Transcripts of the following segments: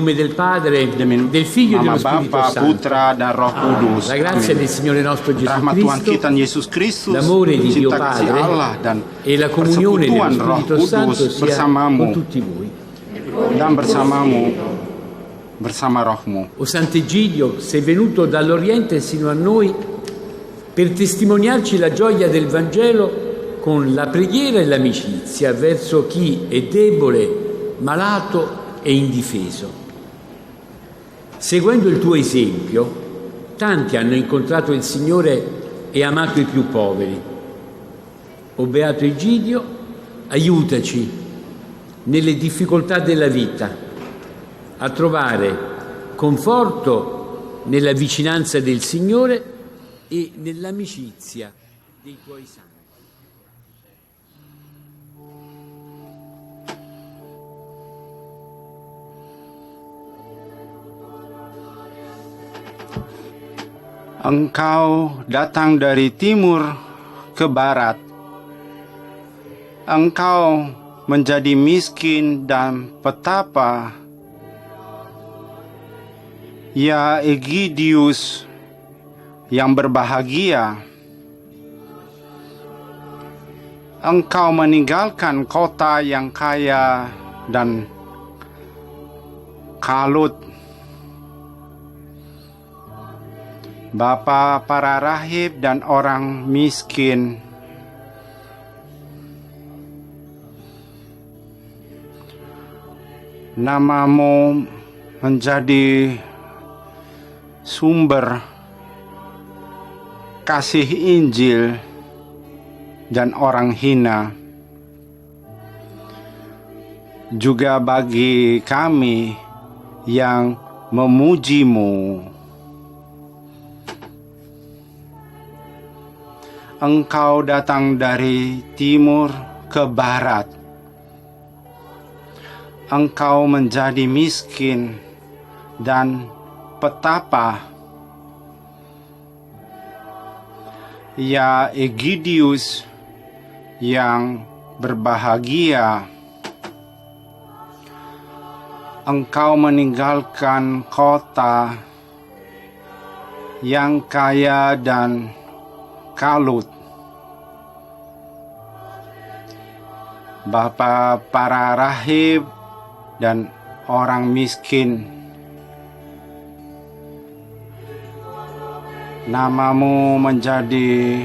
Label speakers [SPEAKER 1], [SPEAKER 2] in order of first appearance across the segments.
[SPEAKER 1] nome del Padre,
[SPEAKER 2] Demi
[SPEAKER 1] del Figlio e
[SPEAKER 2] nama
[SPEAKER 1] dello Spirito
[SPEAKER 2] Bapa,
[SPEAKER 1] Santo.
[SPEAKER 2] Putra, dan Roh Kudus.
[SPEAKER 1] La grazia
[SPEAKER 2] Amin.
[SPEAKER 1] del Signore nostro Gesù
[SPEAKER 2] Rahmat Tuhan kita
[SPEAKER 1] Cristo,
[SPEAKER 2] Yesus Kristus,
[SPEAKER 1] l'amore di Dio
[SPEAKER 2] cinta kasih
[SPEAKER 1] Padre
[SPEAKER 2] Allah dan
[SPEAKER 1] e la comunione dello
[SPEAKER 2] persekutuan Roh
[SPEAKER 1] Spirito Santo
[SPEAKER 2] Kudus
[SPEAKER 1] sia
[SPEAKER 2] bersamamu
[SPEAKER 1] con tutti voi.
[SPEAKER 2] dan bersamamu bersama rohmu.
[SPEAKER 1] O Sant'Egidio, sei venuto dall'Oriente sino a noi per testimoniarci la gioia del Vangelo con la preghiera e l'amicizia verso chi è debole, malato e indifeso. Seguendo il tuo esempio, tanti hanno incontrato il Signore e amato i più poveri. O Beato Egidio, aiutaci nelle difficoltà della vita a trovare conforto nella vicinanza del Signore e nell'amicizia dei tuoi santi.
[SPEAKER 2] Engkau datang dari timur ke barat. Engkau menjadi miskin dan petapa. Ya Egidius yang berbahagia, engkau meninggalkan kota yang kaya dan kalut. Bapa para rahib dan orang miskin, namamu menjadi sumber kasih Injil dan orang hina, juga bagi kami yang memujimu. Engkau datang dari timur ke barat. Engkau menjadi miskin dan petapa. Ya Egidius yang berbahagia, engkau meninggalkan kota yang kaya dan kalut. Bapa para rahib dan orang miskin, namamu menjadi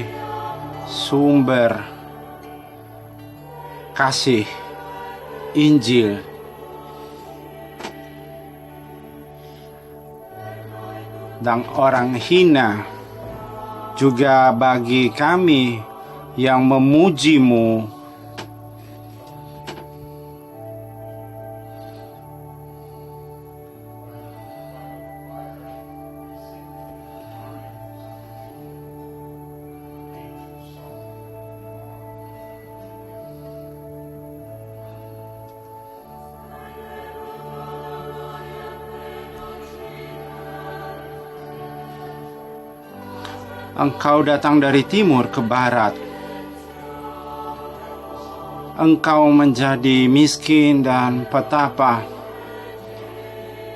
[SPEAKER 2] sumber kasih Injil dan orang hina, juga bagi kami yang memujimu. Engkau datang dari timur ke barat. Engkau menjadi miskin dan petapa.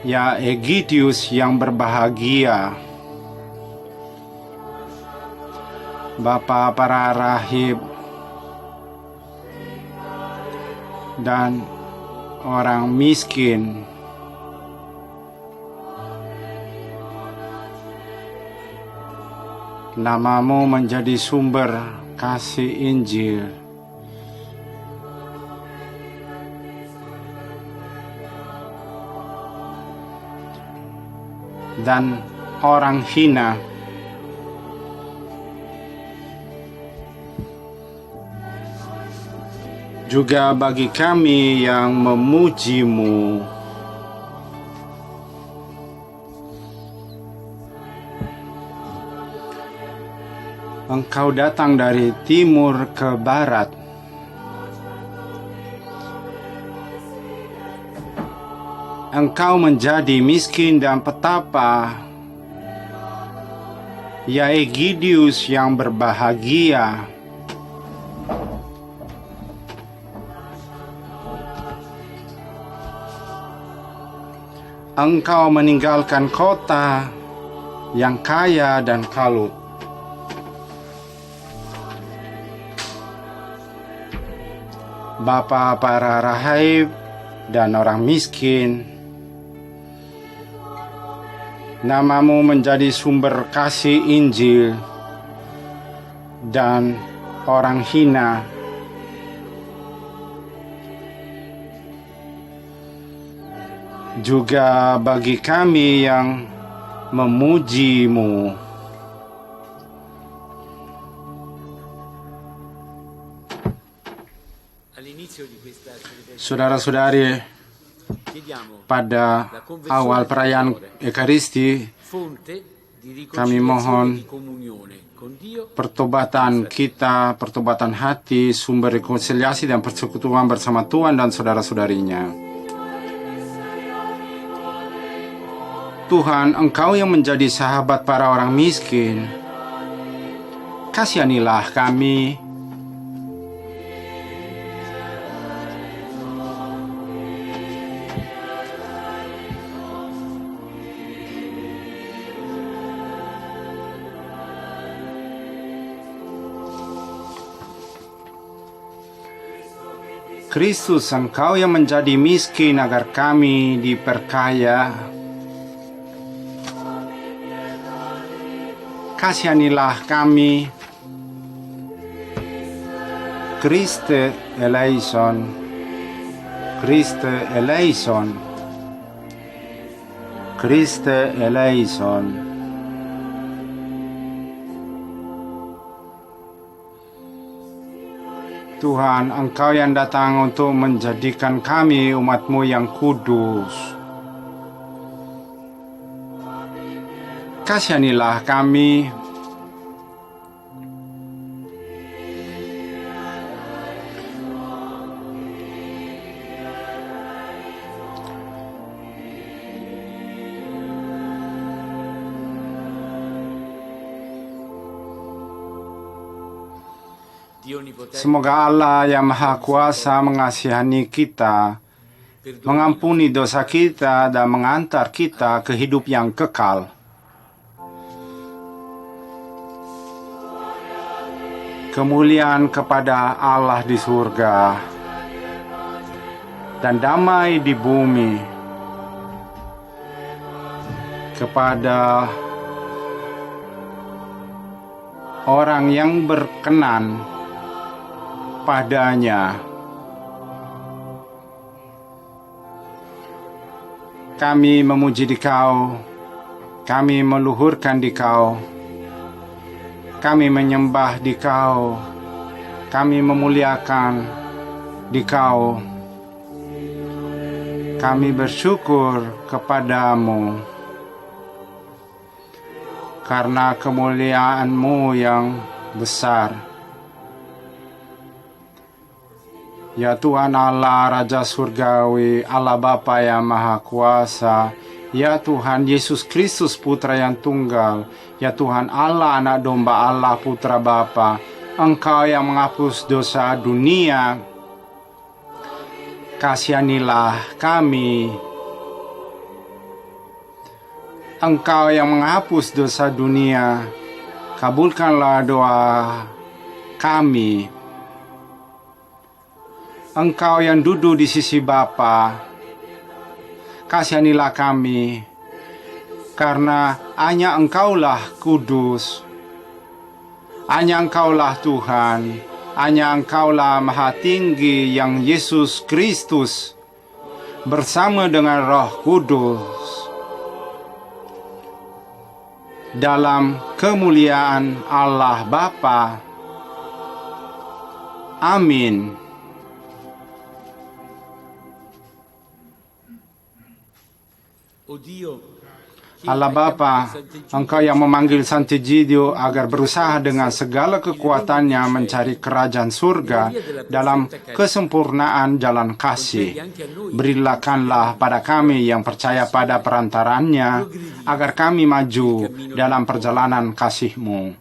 [SPEAKER 2] Ya Egidius yang berbahagia, Bapa para rahib dan orang miskin, namamu menjadi sumber kasih Injil dan orang hina, juga bagi kami yang memujimu. Engkau datang dari timur ke barat. Engkau menjadi miskin dan petapa. Ya Egidius yang berbahagia. Engkau meninggalkan kota yang kaya dan kalut. Bapa para rahib dan orang miskin, namamu menjadi sumber kasih Injil dan orang hina. Juga bagi kami yang memuji-Mu. Saudara-saudari, pada awal perayaan Ekaristi, kami mohon pertobatan kita, pertobatan hati, sumber rekonsiliasi dan persekutuan bersama Tuhan dan saudara-saudarinya. Tuhan, Engkau yang menjadi sahabat para orang miskin, kasihanilah kami. Kristus, Engkau yang menjadi miskin agar kami diperkaya. Kasihanilah kami. Christe eleison, Christe eleison, Christe eleison. Tuhan, Engkau yang datang untuk menjadikan kami umat-Mu yang kudus. Kasihanilah kami. Semoga Allah yang Maha Kuasa mengasihani kita, mengampuni dosa kita, dan mengantar kita ke hidup yang kekal. Kemuliaan kepada Allah di surga dan damai di bumi kepada orang yang berkenan padanya. Kami memuji Dikau, kami meluhurkan Dikau, kami menyembah Dikau, kami memuliakan Dikau, kami bersyukur kepadamu karena kemuliaan-Mu yang besar. Ya Tuhan Allah, Raja Surgawi, Allah Bapa yang Maha Kuasa, ya Tuhan Yesus Kristus Putra yang Tunggal, ya Tuhan Allah Anak Domba Allah Putra Bapa, Engkau yang menghapus dosa dunia, kasihanilah kami. Engkau yang menghapus dosa dunia, kabulkanlah doa kami. Engkau yang duduk di sisi Bapa, kasihanilah kami, karena hanya Engkaulah kudus, hanya Engkaulah Tuhan, hanya Engkaulah Maha Tinggi yang Yesus Kristus bersama dengan Roh Kudus dalam kemuliaan Allah Bapa. Amin. Allah Bapa, Engkau yang memanggil Sant'Egidio agar berusaha dengan segala kekuatannya mencari kerajaan surga dalam kesempurnaan jalan kasih. Berikanlah pada kami yang percaya pada perantarannya, agar kami maju dalam perjalanan kasih-Mu.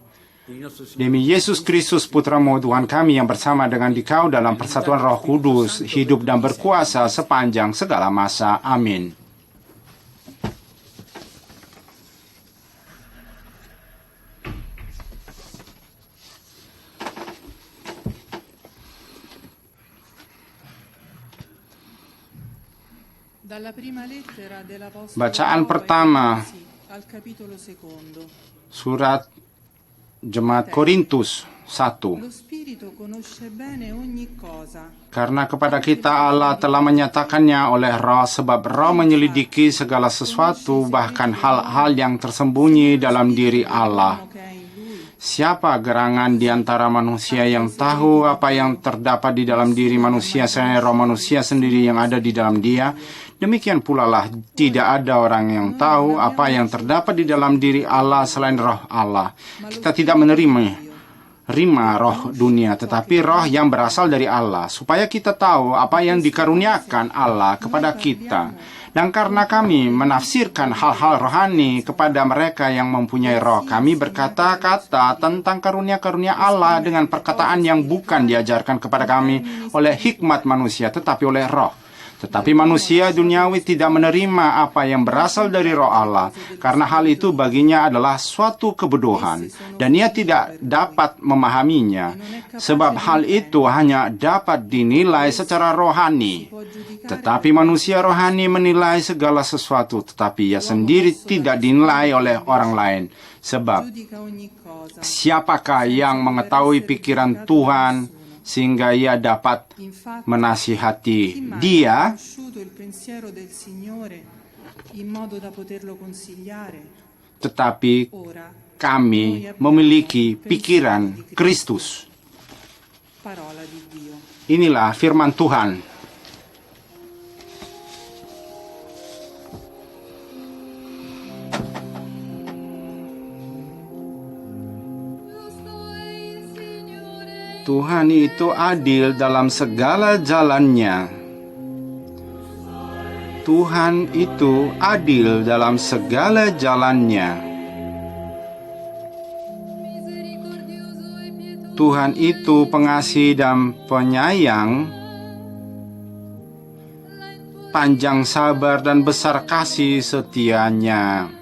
[SPEAKER 2] Demi Yesus Kristus Putra-Mu, Tuhan kami yang bersama dengan Dikau dalam persatuan Roh Kudus, hidup dan berkuasa sepanjang segala masa. Amin. Bacaan pertama, surat Jemaat Korintus 1. Karena kepada kita Allah telah menyatakannya oleh Roh, sebab Roh menyelidiki segala sesuatu, bahkan hal-hal yang tersembunyi dalam diri Allah. Siapa gerangan di antara manusia yang tahu apa yang terdapat di dalam diri manusia selain roh manusia sendiri yang ada di dalam dia? Demikian pula lah tidak ada orang yang tahu apa yang terdapat di dalam diri Allah selain roh Allah. Kita tidak menerima roh dunia, tetapi roh yang berasal dari Allah, supaya kita tahu apa yang dikaruniakan Allah kepada kita. Dan karena kami menafsirkan hal-hal rohani kepada mereka yang mempunyai roh, kami berkata-kata tentang karunia-karunia Allah dengan perkataan yang bukan diajarkan kepada kami oleh hikmat manusia, tetapi oleh roh. Tetapi manusia duniawi tidak menerima apa yang berasal dari roh Allah, karena hal itu baginya adalah suatu kebodohan, dan ia tidak dapat memahaminya, sebab hal itu hanya dapat dinilai secara rohani. Tetapi manusia rohani menilai segala sesuatu, tetapi ia sendiri tidak dinilai oleh orang lain. Sebab, siapakah yang mengetahui pikiran Tuhan, sehingga ia dapat menasihati dia? Tetapi kami memiliki pikiran Kristus. Inilah firman Tuhan. Tuhan itu adil dalam segala jalannya. Tuhan itu adil dalam segala jalannya. Tuhan itu pengasih dan penyayang, panjang sabar dan besar kasih setianya.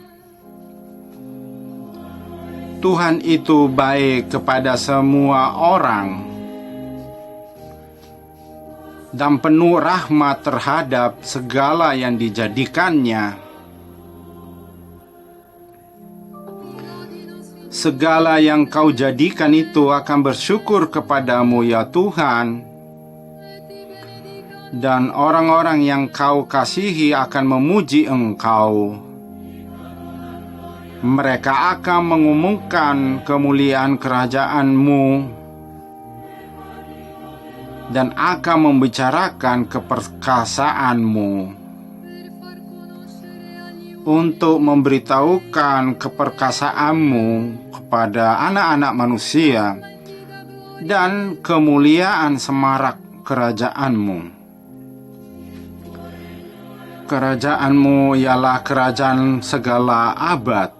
[SPEAKER 2] Tuhan itu baik kepada semua orang dan penuh rahmat terhadap segala yang dijadikannya. Segala yang kau jadikan itu akan bersyukur kepadamu, ya Tuhan, dan orang-orang yang kau kasihi akan memuji Engkau. Mereka akan mengumumkan kemuliaan kerajaan-Mu dan akan membicarakan keperkasaan-Mu untuk memberitahukan keperkasaan-Mu kepada anak-anak manusia dan kemuliaan semarak kerajaan-Mu. Kerajaan-Mu ialah kerajaan segala abad,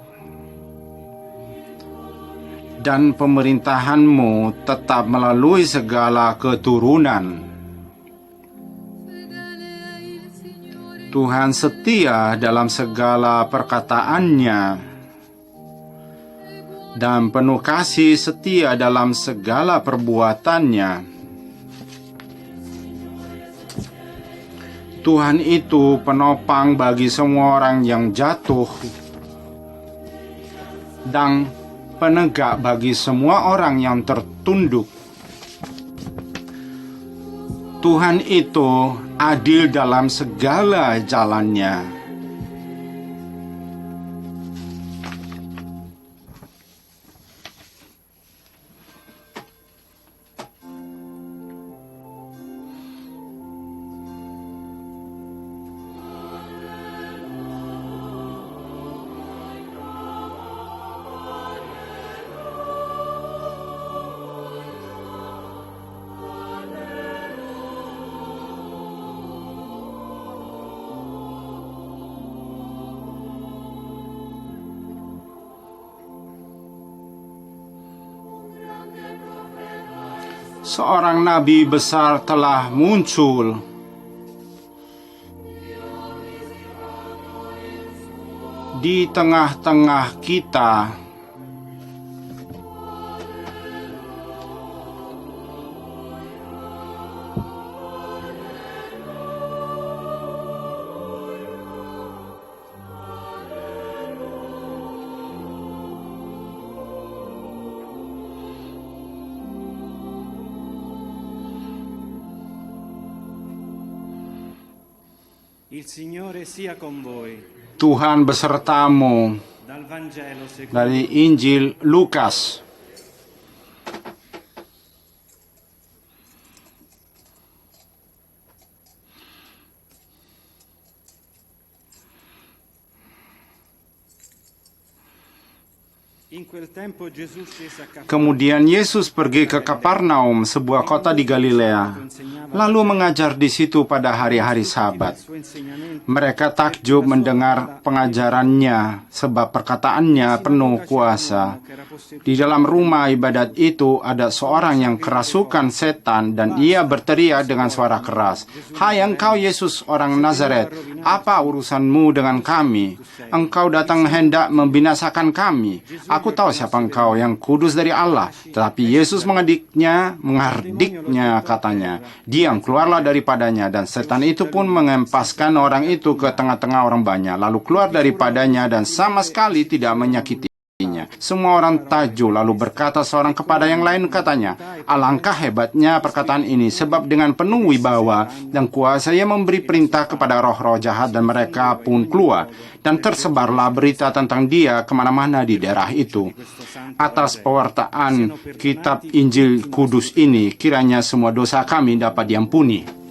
[SPEAKER 2] dan pemerintahan-Mu tetap melalui segala keturunan. Tuhan setia dalam segala perkataannya, dan penuh kasih setia dalam segala perbuatannya. Tuhan itu penopang bagi semua orang yang jatuh, dan penegak bagi semua orang yang tertunduk. Tuhan itu adil dalam segala jalannya. Seorang nabi besar telah muncul. Di tengah-tengah kita.
[SPEAKER 3] Il Signore sia con voi.
[SPEAKER 2] Tuhan besertamu.
[SPEAKER 3] Dal Vangelo secondo
[SPEAKER 2] Dari Injil Lukas.
[SPEAKER 3] In quel tempo Gesù scese a Cafarnaum.
[SPEAKER 2] Kemudian Yesus pergi ke Kaparnaum, sebuah kota di Galilea, lalu mengajar di situ pada hari-hari Sabat.
[SPEAKER 3] Il suo insegnamento
[SPEAKER 2] Mereka takjub mendengar pengajarannya, sebab perkataannya penuh kuasa.
[SPEAKER 3] era posseduto
[SPEAKER 2] Di dalam rumah ibadat itu ada seorang yang kerasukan setan, dan ia berteriak dengan suara keras, "Hai engkau Yesus orang Nazaret, apa urusanmu dengan kami? Engkau datang hendak membinasakan kami. Aku tahu siapa engkau, yang kudus dari Allah." Tetapi Yesus menghardiknya katanya, "Diam, keluarlah daripadanya." Dan setan itu pun mengempaskan orang itu ke tengah-tengah orang banyak, lalu keluar daripadanya dan sama sekali tidak menyakitinya. Semua orang takjub, lalu berkata seorang kepada yang lain, katanya, "Alangkah hebatnya perkataan ini, sebab dengan penuh wibawa dan kuasa ia memberi perintah kepada roh-roh jahat, dan mereka pun keluar." Dan tersebarlah berita tentang dia kemana-mana di daerah itu. Atas pewartaan kitab Injil Kudus ini, kiranya semua dosa kami dapat diampuni.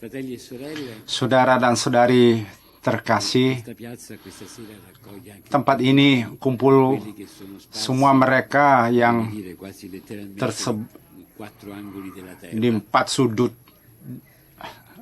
[SPEAKER 1] Fratelli e sorelle,
[SPEAKER 2] Saudara dan saudari terkasih,
[SPEAKER 1] questa piazza questa sera raccoglie anche
[SPEAKER 2] tempat ini kumpul
[SPEAKER 1] quelli che sono sparsi,
[SPEAKER 2] semua mereka
[SPEAKER 1] come
[SPEAKER 2] yang
[SPEAKER 1] dire, quasi letteralmente
[SPEAKER 2] terseb-
[SPEAKER 1] in 4 angoli della terra.
[SPEAKER 2] di 4 sudut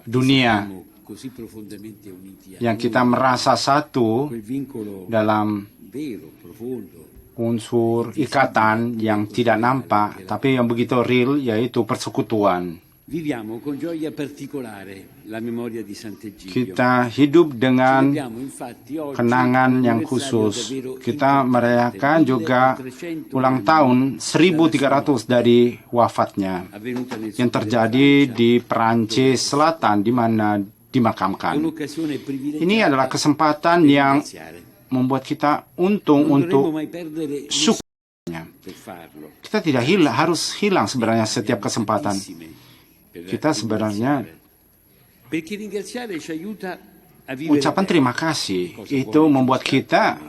[SPEAKER 2] dunia,
[SPEAKER 1] Siamo così profondamente uniti a
[SPEAKER 2] yang
[SPEAKER 1] noi,
[SPEAKER 2] kita merasa satu
[SPEAKER 1] quel vincolo
[SPEAKER 2] dalam
[SPEAKER 1] vero, profondo,
[SPEAKER 2] unsur ikatan yang tidak nampak, tapi yang begitu real, yaitu persekutuan.
[SPEAKER 1] viviamo con gioia particolare la memoria di Sant'Egidio.
[SPEAKER 2] Kita hidup dengan
[SPEAKER 1] Celebriamo infatti oggi
[SPEAKER 2] kenangan yang
[SPEAKER 1] l'anniversario
[SPEAKER 2] khusus.
[SPEAKER 1] davvero
[SPEAKER 2] Kita merayakan
[SPEAKER 1] importante,
[SPEAKER 2] juga
[SPEAKER 1] 1300
[SPEAKER 2] ulang
[SPEAKER 1] anni
[SPEAKER 2] tahun 1300 dari wafatnya,
[SPEAKER 1] avvenuta nel
[SPEAKER 2] yang
[SPEAKER 1] sud
[SPEAKER 2] terjadi
[SPEAKER 1] della
[SPEAKER 2] di Prancis Selatan, di mana
[SPEAKER 1] Francia. È
[SPEAKER 2] dimakamkan.
[SPEAKER 1] un'occasione privilegiata
[SPEAKER 2] Ini adalah kesempatan
[SPEAKER 1] per
[SPEAKER 2] yang
[SPEAKER 1] ringraziare.
[SPEAKER 2] membuat kita untung
[SPEAKER 1] Non dovremmo
[SPEAKER 2] untuk
[SPEAKER 1] mai perdere
[SPEAKER 2] syukur.
[SPEAKER 1] nessuno per farlo.
[SPEAKER 2] Kita tidak harus hilang sebenarnya setiap kesempatan. Kita sebenarnya
[SPEAKER 1] Perché ringraziare ci aiuta a vivere
[SPEAKER 2] ucapan
[SPEAKER 1] bene.
[SPEAKER 2] terima kasih itu membuat kita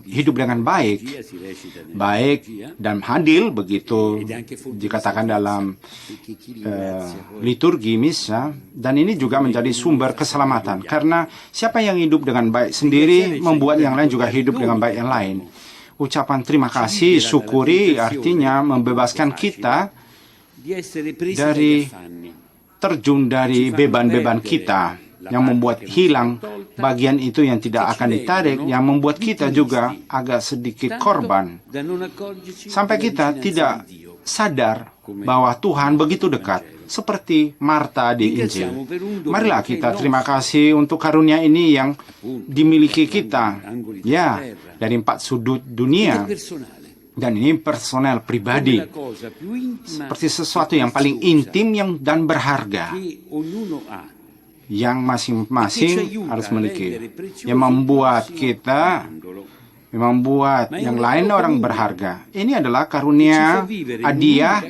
[SPEAKER 2] hidup dengan baik,
[SPEAKER 1] Liturgia si recita nella
[SPEAKER 2] baik
[SPEAKER 1] liturgia,
[SPEAKER 2] dan adil, begitu
[SPEAKER 1] ed è anche fonte di
[SPEAKER 2] dikatakan
[SPEAKER 1] salvezza,
[SPEAKER 2] dalam
[SPEAKER 1] perché chi ringrazia poi
[SPEAKER 2] liturgi misa, dan ini juga menjadi sumber keselamatan, karena siapa yang hidup dengan baik sendiri membuat yang lain juga hidup dengan baik yang lain. Ucapan terima kasih, syukuri, artinya membebaskan kita
[SPEAKER 1] di essere presi
[SPEAKER 2] dari
[SPEAKER 1] dagli affanni.
[SPEAKER 2] terjun dari beban-beban kita, yang membuat hilang bagian itu yang tidak akan ditarik, yang membuat kita juga agak sedikit korban,
[SPEAKER 1] Da non accorgerci
[SPEAKER 2] sampai
[SPEAKER 1] della
[SPEAKER 2] kita
[SPEAKER 1] vicinanza
[SPEAKER 2] tidak
[SPEAKER 1] di Dio.
[SPEAKER 2] sadar bahwa Tuhan begitu dekat, seperti Marta di Injil. Marilah kita terima kasih untuk karunia ini yang dimiliki kita, ya, dari 4 sudut
[SPEAKER 1] È
[SPEAKER 2] dunia,
[SPEAKER 1] personale.
[SPEAKER 2] dan ini personal, pribadi,
[SPEAKER 1] La cosa più intima
[SPEAKER 2] seperti sesuatu yang paling intim dan berharga,
[SPEAKER 1] che ognuno ha.
[SPEAKER 2] yang masing-masing harus memiliki, yang membuat kita membuat yang lain orang berharga. Ini adalah karunia hadiah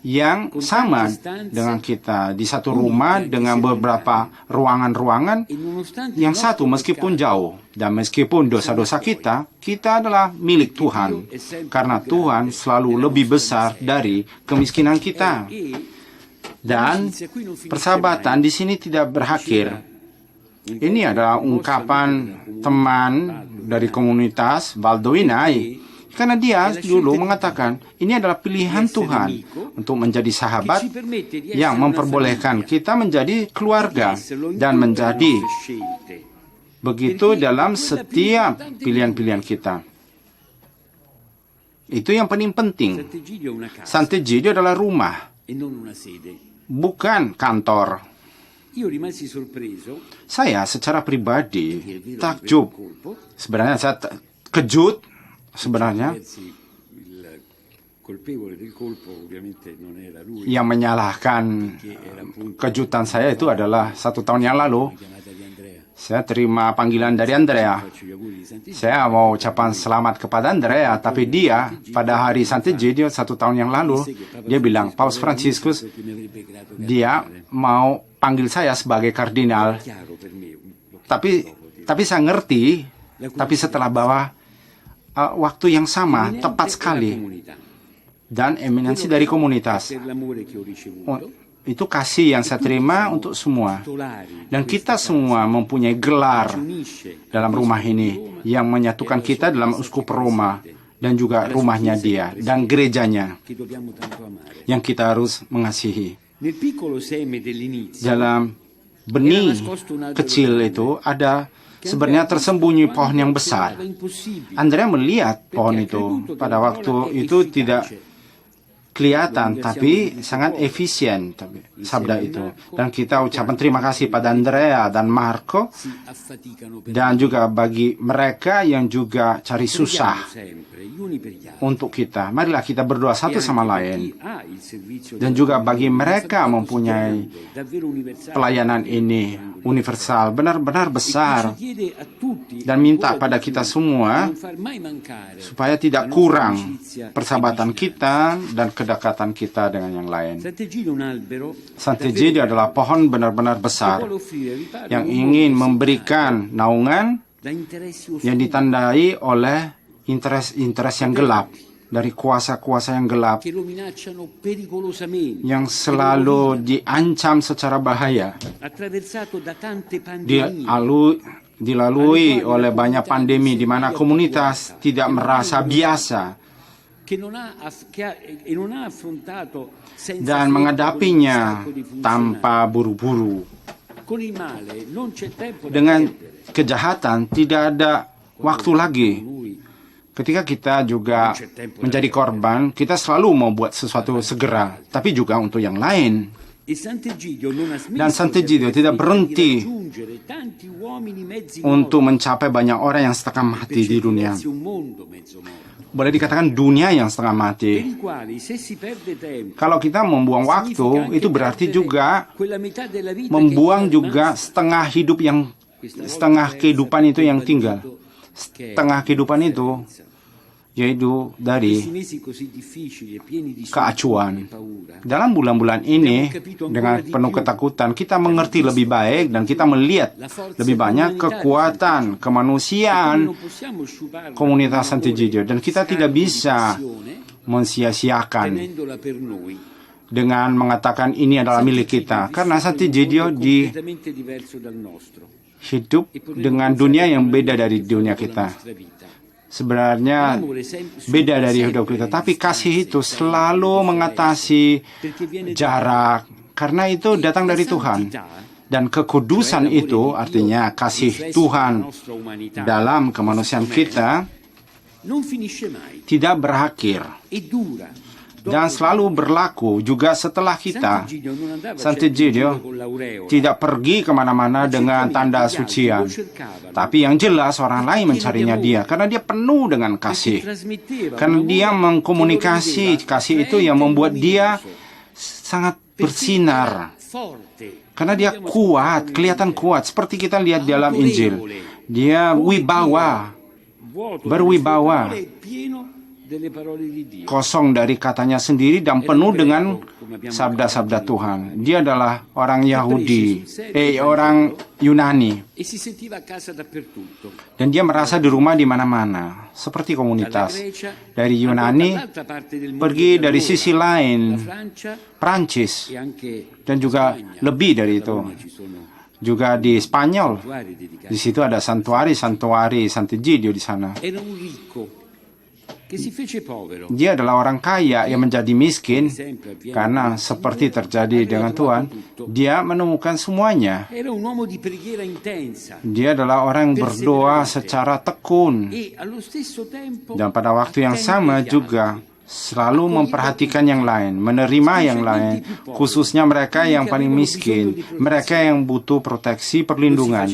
[SPEAKER 2] yang sama dengan kita di satu rumah dengan beberapa ruangan-ruangan yang satu meskipun jauh dan meskipun dosa-dosa kita adalah milik Tuhan karena Tuhan selalu lebih besar dari kemiskinan kita. Dan persahabatan di sini tidak berakhir. Ini adalah ungkapan teman dari komunitas Valdovinai. Karena dia dulu mengatakan, ini adalah pilihan Tuhan untuk menjadi sahabat yang memperbolehkan kita menjadi keluarga dan menjadi begitu dalam setiap pilihan-pilihan kita. Itu yang paling penting. Sant'Egidio adalah rumah, bukan kantor. Saya secara pribadi takjub. Sebenarnya saya kejut sebenarnya. Yang menyalahkan kejutan saya itu adalah 1 tahun yang lalu. Saya terima panggilan dari Andrea. Saya mau ucapan selamat kepada Andrea, tapi dia pada hari Sant'Egidio 1 tahun yang lalu, dia bilang, Paus Fransiskus, dia mau panggil saya sebagai kardinal. Tapi saya ngerti, tapi setelah bahwa waktu yang sama, tepat sekali. Dan eminensi dari komunitas. Itu kasih yang saya terima untuk semua. Dan kita semua mempunyai gelar dalam rumah ini yang menyatukan kita dalam Uskup Roma dan juga rumahnya dia dan gerejanya yang kita harus mengasihi. Dalam benih kecil itu ada sebenarnya tersembunyi pohon yang besar. Andrea melihat pohon itu. Pada waktu itu tidak kelihatan, tapi sangat efisien sabda itu. Dan kita ucapkan terima kasih pada Andrea dan Marco, dan juga bagi mereka yang juga cari susah untuk kita. Marilah kita berdoa satu sama lain. Dan juga bagi mereka mempunyai pelayanan ini universal, benar-benar besar. Dan minta pada kita semua supaya tidak kurang persahabatan kita dan kedekatan kita dengan yang lain. Sant'Egidio adalah pohon benar-benar besar yang ingin memberikan naungan yang ditandai oleh interes yang gelap, dari kuasa-kuasa yang gelap yang selalu diancam secara bahaya, dilalui oleh banyak pandemi di mana komunitas tidak merasa biasa dan menghadapinya tanpa buru-buru. Dengan kejahatan tidak ada waktu lagi. Ketika kita juga menjadi korban, kita selalu mau buat sesuatu segera, tapi juga untuk yang lain. Dan Sant'Egidio tidak berhenti untuk mencapai banyak orang yang setengah mati di dunia. Boleh dikatakan dunia yang setengah mati. Kalau kita membuang waktu, itu berarti juga membuang juga setengah kehidupan itu yang tinggal. Setengah kehidupan itu yaitu dari keacuan. Dalam bulan-bulan ini, dengan penuh ketakutan, kita mengerti lebih baik dan kita melihat lebih banyak kekuatan kemanusiaan komunitas Sant'Egidio. Dan kita tidak bisa mensia-siakan dengan mengatakan ini adalah milik kita. Karena Sant'Egidio hidup dengan dunia yang beda dari dunia kita. Sebenarnya beda dari hidup kita, tapi kasih itu selalu mengatasi jarak, karena itu datang dari Tuhan. Dan kekudusan itu artinya kasih Tuhan dalam kemanusiaan kita tidak berakhir dan selalu berlaku juga setelah kita. Sant'Egidio tidak pergi kemana-mana dengan tanda sucian, tapi yang jelas orang lain mencarinya dia, karena dia penuh dengan kasih. Karena dia mengkomunikasi kasih itu yang membuat dia sangat bersinar. Karena dia kuat, kelihatan kuat, seperti kita lihat dalam Injil. Dia wibawa, berwibawa, kosong dari katanya sendiri dan penuh dengan sabda-sabda Tuhan. Dia adalah orang Yahudi, orang Yunani. Dan dia merasa di rumah di mana-mana, seperti komunitas. Dari Yunani, pergi dari sisi lain, Prancis, dan juga lebih dari itu. Juga di Spanyol, di situ ada santuari Sant'Egidio di sana. Dia adalah orang kaya yang menjadi miskin karena seperti terjadi dengan Tuhan, dia menemukan semuanya. Dia adalah orang yang berdoa secara tekun dan pada waktu yang sama juga selalu memperhatikan yang lain, menerima yang lain, khususnya mereka yang paling miskin, mereka yang butuh proteksi perlindungan.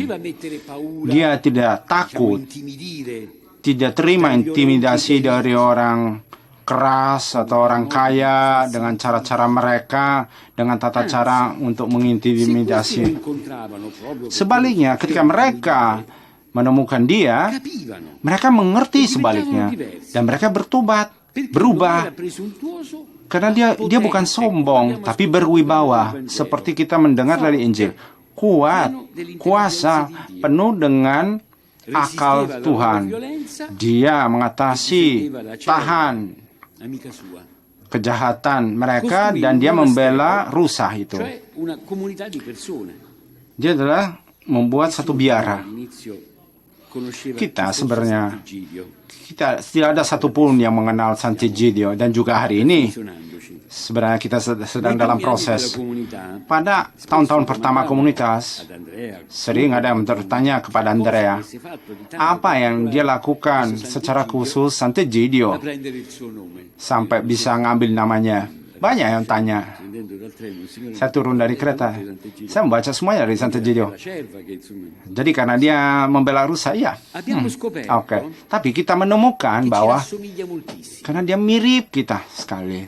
[SPEAKER 2] Dia tidak takut, tidak terima intimidasi dari orang keras atau orang kaya dengan cara-cara mereka, dengan tata cara untuk mengintimidasi. Sebaliknya, ketika mereka menemukan dia, mereka mengerti sebaliknya dan mereka berubah. Karena dia bukan sombong, tapi berwibawa, seperti kita mendengar dari Injil. Kuat, kuasa, penuh dengan akal Tuhan. Dia mengatasi, tahan kejahatan mereka dan dia membela rusa itu. Dia adalah membuat satu biara. Kita sebenarnya tidak ada satupun yang mengenal Sant'Egidio, dan juga hari ini sebenarnya kita sedang dalam proses. Pada tahun-tahun pertama komunitas, sering ada yang bertanya kepada Andrea, apa yang dia lakukan secara khusus Sant'Egidio sampai bisa ngambil namanya. Banyak yang tanya. Saya turun dari kereta, saya membaca semuanya dari Sant'Egidio. Jadi karena dia membela rusa, ya. Oke. Tapi kita menemukan bahwa karena dia mirip kita sekali.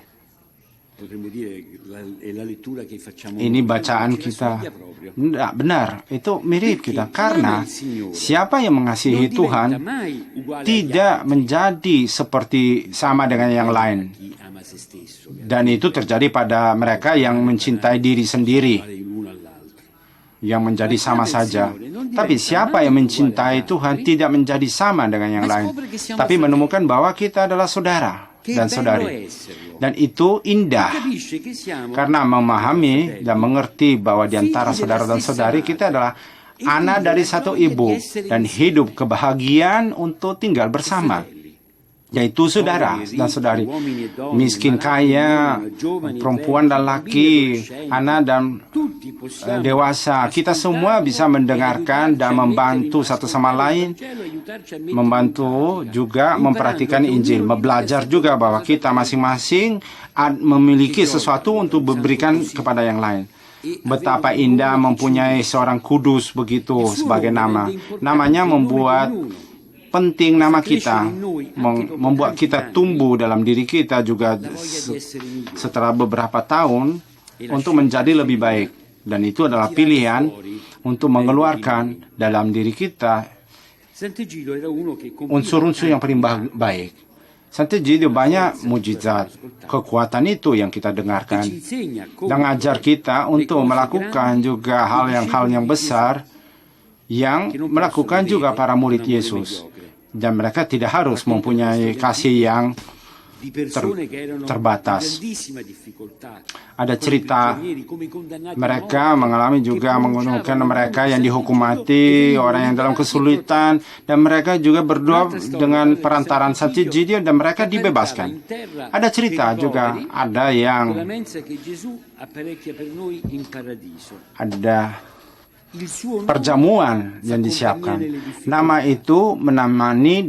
[SPEAKER 2] Ini bacaan kita. Tidak, benar, itu mirip kita. Karena siapa yang mengasihi Tuhan tidak menjadi seperti sama dengan yang lain. Dan itu terjadi pada mereka yang mencintai diri sendiri, yang menjadi sama saja. Tapi siapa yang mencintai Tuhan tidak menjadi sama dengan yang lain, tapi menemukan bahwa kita adalah saudara dan saudari. Dan itu indah, karena memahami dan mengerti bahwa di antara saudara dan saudari kita adalah anak dari satu ibu dan hidup kebahagiaan untuk tinggal bersama, yaitu saudara dan saudari, miskin kaya, perempuan dan laki, anak dan dewasa. Kita semua bisa mendengarkan dan membantu satu sama lain, membantu juga memperhatikan Injil, belajar juga bahwa kita masing-masing memiliki sesuatu untuk memberikan kepada yang lain. Betapa indah mempunyai seorang kudus begitu sebagai nama. Namanya membuat penting nama kita, membuat kita tumbuh dalam diri kita juga setelah beberapa tahun untuk menjadi lebih baik. Dan itu adalah pilihan untuk mengeluarkan dalam diri kita unsur-unsur yang paling baik. Sant'Egidio banyak mujizat, kekuatan itu yang kita dengarkan. Dan mengajar kita untuk melakukan juga hal yang besar yang melakukan juga para murid Yesus. Dan mereka tidak harus mempunyai kasih yang terbatas. Ada cerita mereka mengalami juga mengunuhkan mereka yang dihukum mati, orang yang dalam kesulitan, dan mereka juga berdoa dengan perantaran Sant'Egidio dan mereka dibebaskan. Ada cerita juga, ada yang ada perjamuan yang disiapkan. Nama itu menemani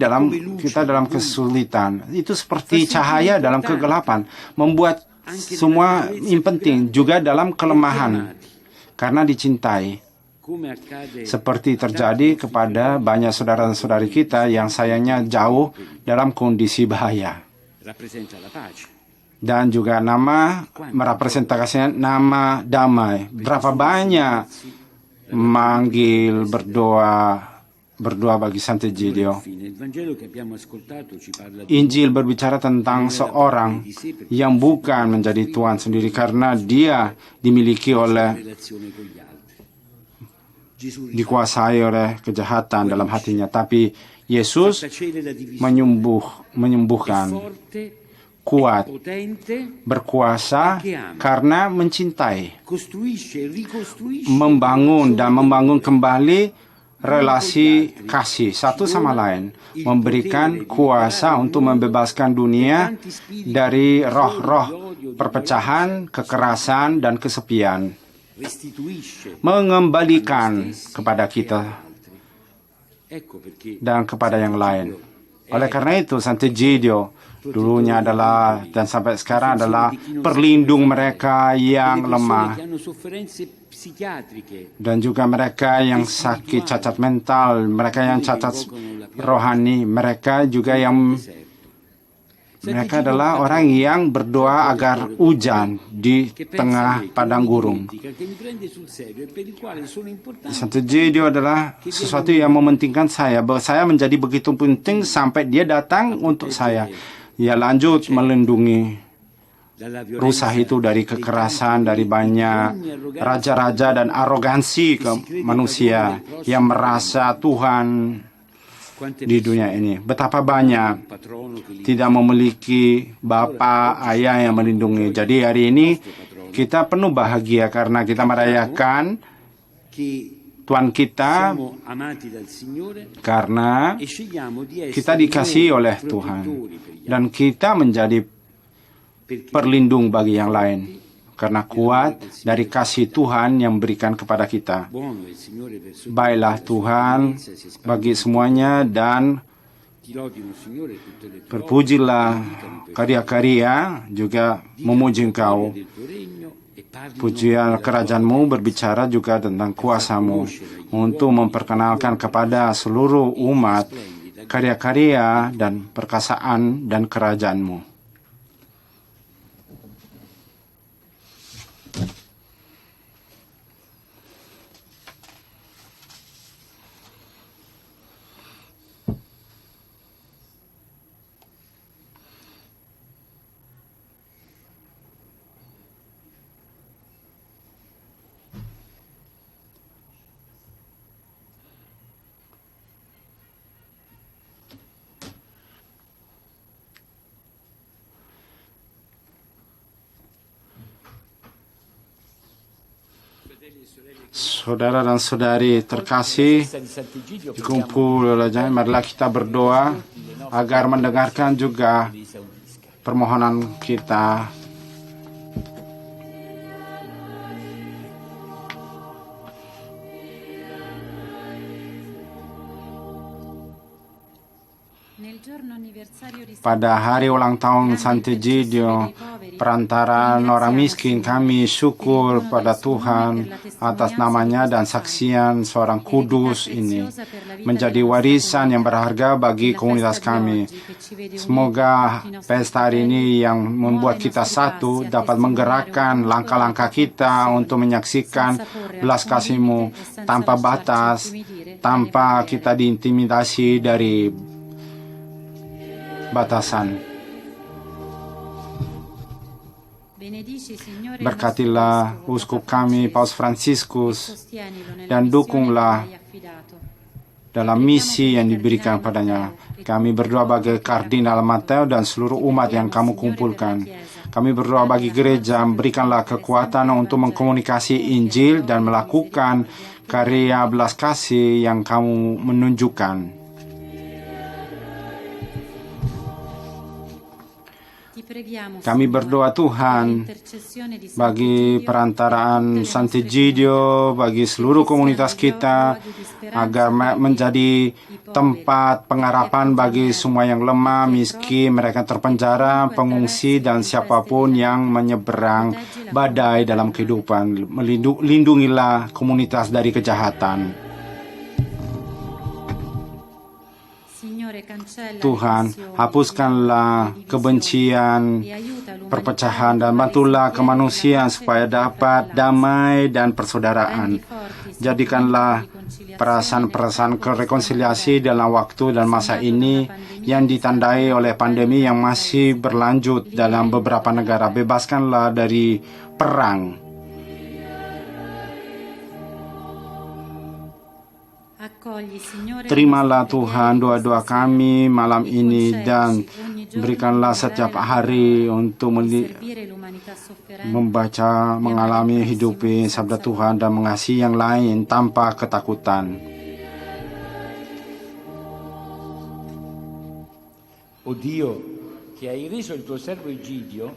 [SPEAKER 2] kita dalam kesulitan. Itu seperti cahaya dalam kegelapan, membuat semua yang penting juga dalam kelemahan karena dicintai. Seperti terjadi kepada banyak saudara dan saudari kita yang sayangnya jauh dalam kondisi bahaya. Dan juga nama merepresentasikan nama damai. Berapa banyak manggil, berdoa, berdoa bagi Sant'Egidio.
[SPEAKER 1] Infine, il Vangelo che abbiamo ascoltato ci parla di
[SPEAKER 2] Injil berbicara tentang seorang yang bukan menjadi Tuhan sendiri karena dia dimiliki oleh,
[SPEAKER 1] relazione con gli altri. Gesù
[SPEAKER 2] dikuasai oleh kejahatan dalam hatinya. Tapi Yesus
[SPEAKER 1] tacere la divisione,
[SPEAKER 2] menyembuhkan,
[SPEAKER 1] forte,
[SPEAKER 2] kuat,
[SPEAKER 1] potente,
[SPEAKER 2] berkuasa karena mencintai,
[SPEAKER 1] costruisce e ricostruisce
[SPEAKER 2] membangun dan membangun kembali relasi kasih satu sama lain, memberikan kuasa untuk membebaskan dunia dari roh-roh perpecahan, kekerasan, dan kesepian,
[SPEAKER 1] restituisce.
[SPEAKER 2] mengembalikan kepada kita
[SPEAKER 1] Ecco perché
[SPEAKER 2] dan kepada yang lain. Oleh karena itu, Sant'Egidio dulunya adalah dan sampai sekarang adalah perlindung mereka yang
[SPEAKER 1] le persone
[SPEAKER 2] lemah
[SPEAKER 1] che hanno sofferenze psichiatriche,
[SPEAKER 2] dan juga mereka yang sakit cacat mental, mereka yang cacat rohani, mereka juga yang mereka adalah orang yang berdoa agar hujan di tengah padang gurun.
[SPEAKER 1] che mi prende sul serio e per il quale sono importanti
[SPEAKER 2] Sant'Egidio adalah sesuatu yang mementingkan saya, bahwa saya menjadi begitu penting sampai dia datang untuk saya. Ia lanjut melindungi
[SPEAKER 1] dalla
[SPEAKER 2] rusa itu dari kekerasan, dari banyak raja-raja dan arogansi ke manusia yang merasa Tuhan di dunia ini. Betapa banyak
[SPEAKER 1] patrono che li
[SPEAKER 2] tidak memiliki bapak, ayah yang melindungi. Jadi hari ini kita penuh bahagia karena kita merayakan
[SPEAKER 1] che
[SPEAKER 2] Tuhan kita,
[SPEAKER 1] siamo amati dal Signore
[SPEAKER 2] karena
[SPEAKER 1] e scegliamo di essere
[SPEAKER 2] kita dikasihi
[SPEAKER 1] noi
[SPEAKER 2] oleh Tuhan
[SPEAKER 1] protettori per gli
[SPEAKER 2] dan kita menjadi
[SPEAKER 1] perché
[SPEAKER 2] perlindung bagi yang lain karena kuat dari kasih Tuhan yang berikan kepada kita.
[SPEAKER 1] buono è il Signore verso
[SPEAKER 2] Baiklah Tuhan bagi semuanya dan
[SPEAKER 1] ti lodino Signore tutte le tue
[SPEAKER 2] berpujilah karya-karya juga memuji Engkau.
[SPEAKER 1] del tuo regno e parli
[SPEAKER 2] Pujian kerajaanmu berbicara juga tentang kuasamu untuk memperkenalkan kepada seluruh umat karya-karya dan perkasaan dan kerajaanmu. Saudara dan saudari terkasih, dikumpul oleh Tuhan, marilah kita berdoa agar mendengarkan juga permohonan kita. Pada hari ulang tahun Sant'Egidio, perantaraan orang miskin, kami syukur pada Tuhan atas namanya dan saksian seorang kudus ini menjadi warisan yang berharga bagi komunitas kami. Semoga pesta hari ini yang membuat kita satu dapat menggerakkan langkah-langkah kita untuk menyaksikan belas kasih-Mu tanpa batas, tanpa kita diintimidasi dari batasan. Berkatilah uskup kami, Paus Fransiskus, dan dukunglah dalam misi yang diberikan padanya. Kami berdoa bagi Kardinal Matteo dan seluruh umat yang kamu kumpulkan. Kami berdoa bagi gereja, berikanlah kekuatan untuk mengkomunikasi Injil dan melakukan karya belas kasih yang kamu menunjukkan. Kami berdoa Tuhan bagi perantaraan Sant'Egidio, bagi seluruh komunitas kita, agar menjadi tempat pengharapan bagi semua yang lemah, miskin, mereka terpenjara, pengungsi, dan siapapun yang menyeberang badai dalam kehidupan. Lindungilah komunitas dari kejahatan. Tuhan, hapuskanlah kebencian, perpecahan, dan bantulah kemanusiaan supaya dapat damai dan persaudaraan. Jadikanlah perasaan-perasaan rekonsiliasi dalam waktu dan masa ini yang ditandai oleh pandemi yang masih berlanjut dalam beberapa negara. Bebaskanlah dari perang. Terimalah Tuhan doa-doa kami malam ini dan berikanlah setiap hari untuk membaca, mengalami, hidupi sabda Tuhan dan mengasihi yang lain tanpa ketakutan.
[SPEAKER 1] O Dio, che hai reso il tuo servo Egidio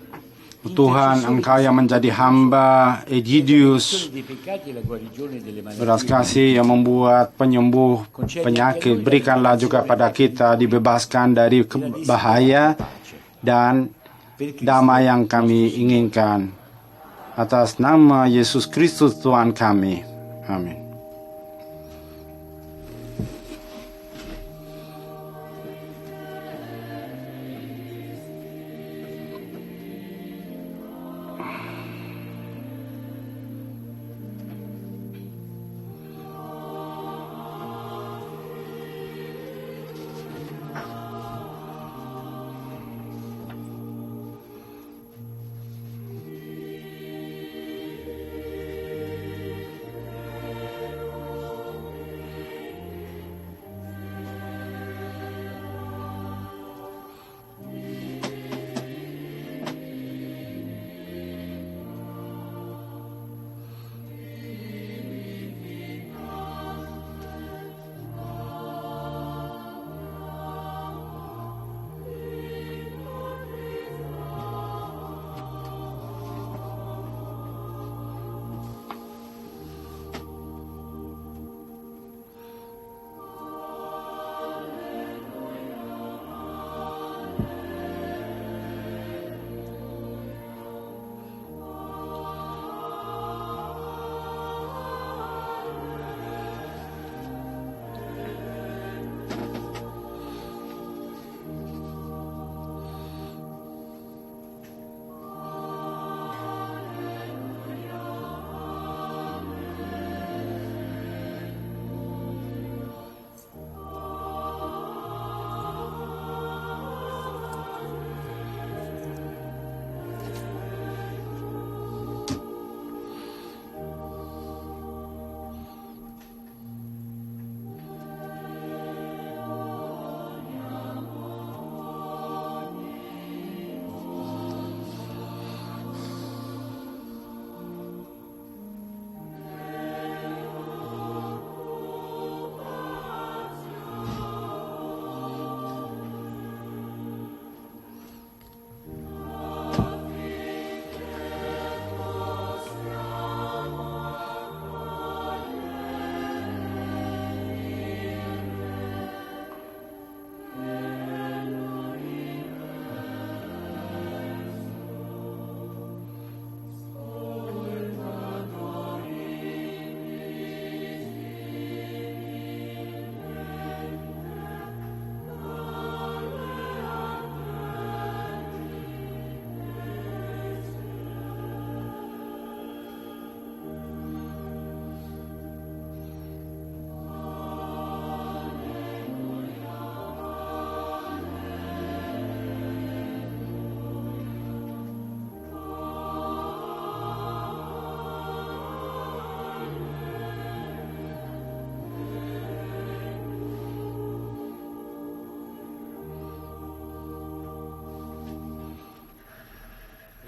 [SPEAKER 2] Tuhan, Engkau yang menjadi hamba Egidius belas kasih yang membuat penyembuh penyakit, berikanlah juga pada kita dibebaskan dari bahaya dan damai yang kami inginkan. Atas nama Yesus Kristus Tuhan kami. Amin.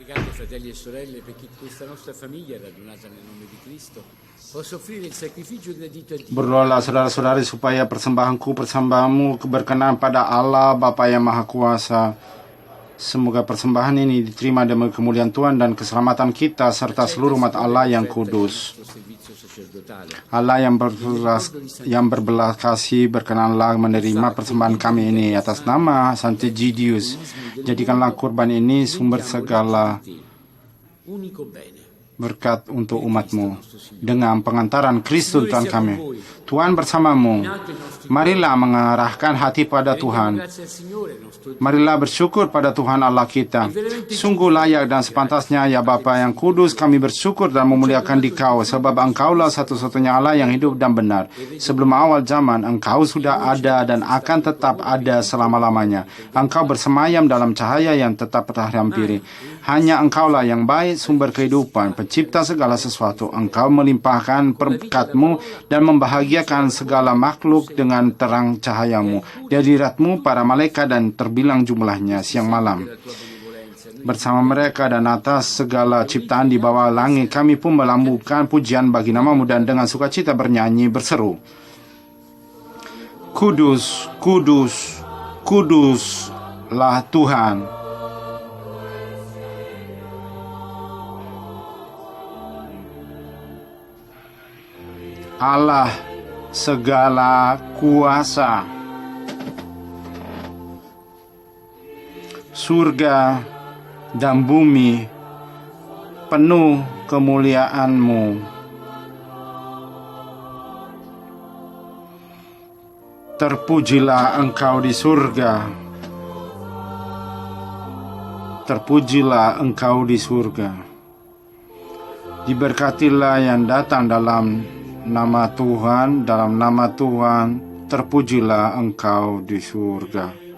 [SPEAKER 1] Pregate, fratelli e sorelle, perché questa nostra famiglia radunata nel nome di Cristo possa offrire il sacrificio gradito a Dio.
[SPEAKER 2] Berdoalah saudara-saudari supaya persembahanmu berkenan pada Allah Bapa yang Maha Kuasa. Semoga persembahan ini diterima demi kemuliaan Tuhan dan keselamatan kita serta seluruh umat Allah yang kudus. Allah yang berbelas kasih berkenanlah menerima persembahan kami ini atas nama Sant'Egidius. Jadikanlah kurban ini sumber segala berkat untuk umatmu dengan pengantaran Kristus Tuhan kami. Tuhan bersamamu. Marilah mengarahkan hati pada Tuhan.
[SPEAKER 1] Grazie al Signore, nostro Dio.
[SPEAKER 2] Marilah bersyukur pada Tuhan Allah kita. Sungguh layak dan sepantasnya, ya Bapa yang kudus, kami bersyukur dan memuliakan Dikau, sebab Engkaulah satu-satunya Allah yang hidup dan benar. Sebelum awal zaman, Engkau sudah ada dan akan tetap ada selama-lamanya. Engkau bersemayam dalam cahaya yang tetap terhampiri. Hanya Engkaulah yang baik, sumber kehidupan, pencipta segala sesuatu. Engkau melimpahkan berkat-Mu dan membahagiakan segala makhluk dengan terang cahayamu. Dihadirat-Mu para malaikat dan terbilang jumlahnya siang malam. Bersama mereka dan atas segala ciptaan di bawah langit, kami pun melambungkan pujian bagi nama-Mu dan dengan sukacita bernyanyi berseru, Kudus, kudus, kuduslah Tuhan. Allah segala kuasa. Surga dan bumi penuh kemuliaan-Mu. Terpujilah Engkau di surga. Terpujilah Engkau di surga. Diberkatilah yang datang dalam nama Tuhan, dalam nama Tuhan, terpujilah Engkau di surga.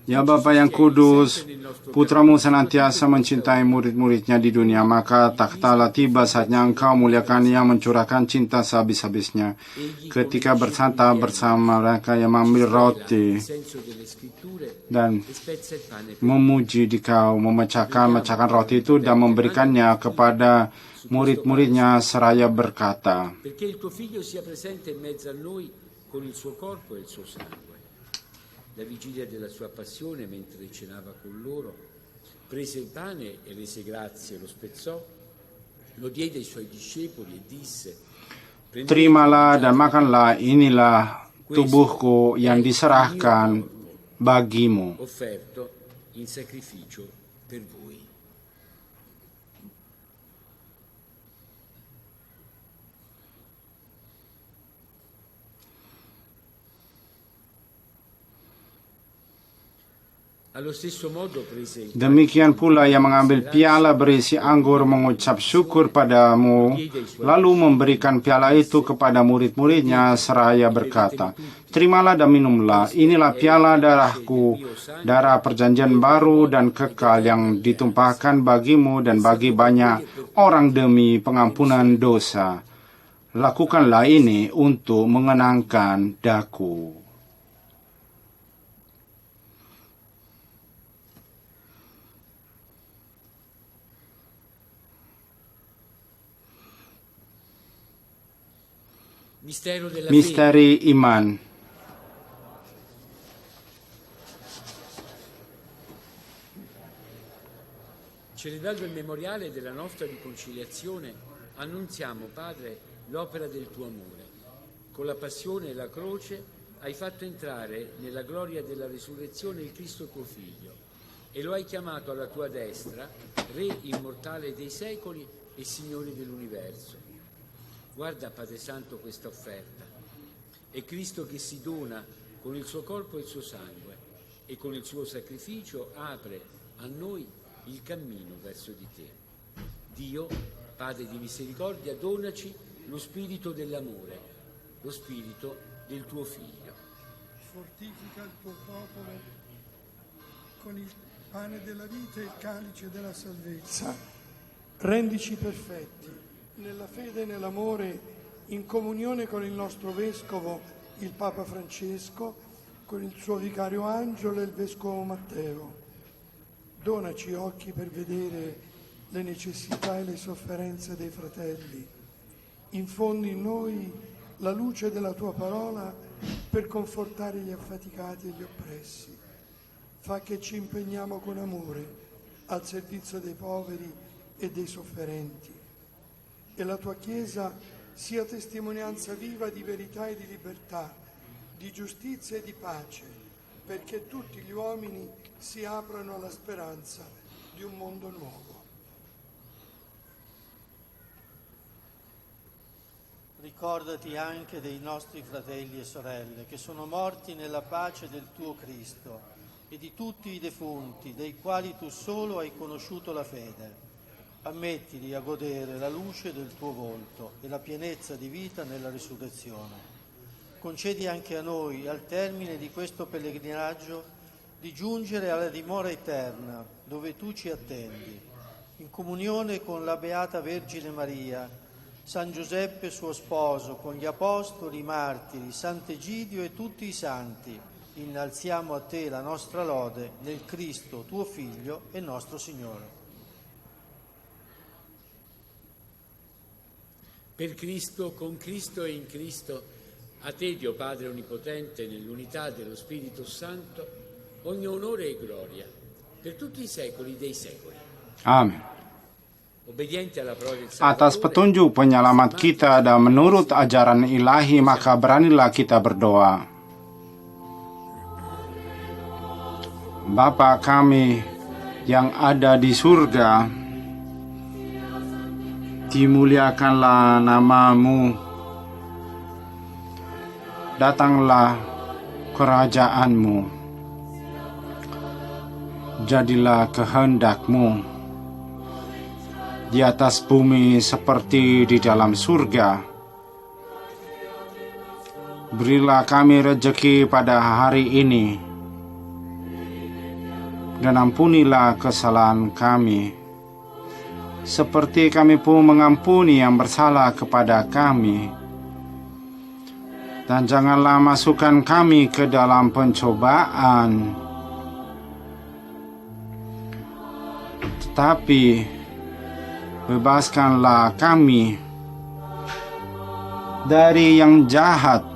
[SPEAKER 2] Ya Bapa yang kudus, Putra-Mu senantiasa mencintai murid-muridnya di dunia, maka tak kalah tiba saatnya Engkau muliakan yang mencurahkan cinta sehabis-habisnya. Ketika bersantap bersama mereka yang mengambil roti dan memuji Dikau, memecahkan roti itu dan memberikannya kepada murid-muridnya seraya berkata,
[SPEAKER 1] con il suo corpo e il suo sangue. La vigilia della sua passione, mentre cenava con loro, prese il pane e rese grazie, lo spezzò, lo diede ai suoi discepoli e disse:
[SPEAKER 2] Terimalah dan makanlah, inilah tubuhku yang diserahkan bagimu.
[SPEAKER 1] Offerto in sacrificio per voi.
[SPEAKER 2] Demikian pula yang mengambil piala berisi anggur mengucap syukur padamu, lalu memberikan piala itu kepada murid-muridnya seraya berkata, Terimalah dan minumlah, inilah piala darahku, darah perjanjian baru dan kekal yang ditumpahkan bagimu dan bagi banyak orang demi pengampunan dosa. Lakukanlah ini untuk mengenangkan daku. Misteri iman.
[SPEAKER 1] Celebrando il memoriale della nostra riconciliazione, annunziamo, Padre, l'opera del tuo amore. Con la passione e la croce hai fatto entrare nella gloria della risurrezione il Cristo tuo Figlio e lo hai chiamato alla tua destra, Re immortale dei secoli e Signore dell'universo. Guarda, Padre Santo, questa offerta. È Cristo che si dona con il suo corpo e il suo sangue e con il suo sacrificio apre a noi il cammino verso di te. Dio, Padre di misericordia, donaci lo spirito dell'amore, lo spirito del tuo Figlio.
[SPEAKER 4] Fortifica il tuo popolo con il pane della vita e il calice della salvezza. Rendici perfetti nella fede e nell'amore, in comunione con il nostro Vescovo, il Papa Francesco, con il suo Vicario Angelo e il Vescovo Matteo. Donaci occhi per vedere le necessità e le sofferenze dei fratelli. Infondi in noi la luce della tua parola per confortare gli affaticati e gli oppressi. Fa che ci impegniamo con amore al servizio dei poveri e dei sofferenti. E la tua Chiesa sia testimonianza viva di verità e di libertà, di giustizia e di pace, perché tutti gli uomini si aprano alla speranza di un mondo nuovo.
[SPEAKER 5] Ricordati anche dei nostri fratelli e sorelle che sono morti nella pace del tuo Cristo e di tutti i defunti dei quali tu solo hai conosciuto la fede. Ammettili a godere la luce del tuo volto e la pienezza di vita nella risurrezione. Concedi anche a noi, al termine di questo pellegrinaggio, di giungere alla dimora eterna, dove tu ci attendi, in comunione con la Beata Vergine Maria, San Giuseppe suo sposo, con gli apostoli, i martiri, Sant'Egidio e tutti i santi. Innalziamo a te la nostra lode nel Cristo, tuo Figlio e nostro Signore.
[SPEAKER 1] Per Cristo, con Cristo e in Cristo, a te, Dio Padre Onnipotente, nell'unità dello Spirito Santo, ogni onore e gloria, per tutti i secoli dei secoli.
[SPEAKER 2] Amin.
[SPEAKER 1] Obbediente alla parola del
[SPEAKER 2] Atas
[SPEAKER 1] Salvatore,
[SPEAKER 2] petunjuk penyelamat kita dan menurut ajaran ilahi, maka beranilah kita berdoa. Bapa kami yang ada di surga, dimuliakanlah namamu, datanglah kerajaanmu, jadilah kehendakmu di atas bumi seperti di dalam surga. Berilah kami rejeki pada hari ini, dan ampunilah kesalahan kami, seperti kami pun mengampuni yang bersalah kepada kami. Dan janganlah masukkan kami ke dalam pencobaan, tetapi bebaskanlah kami dari yang jahat.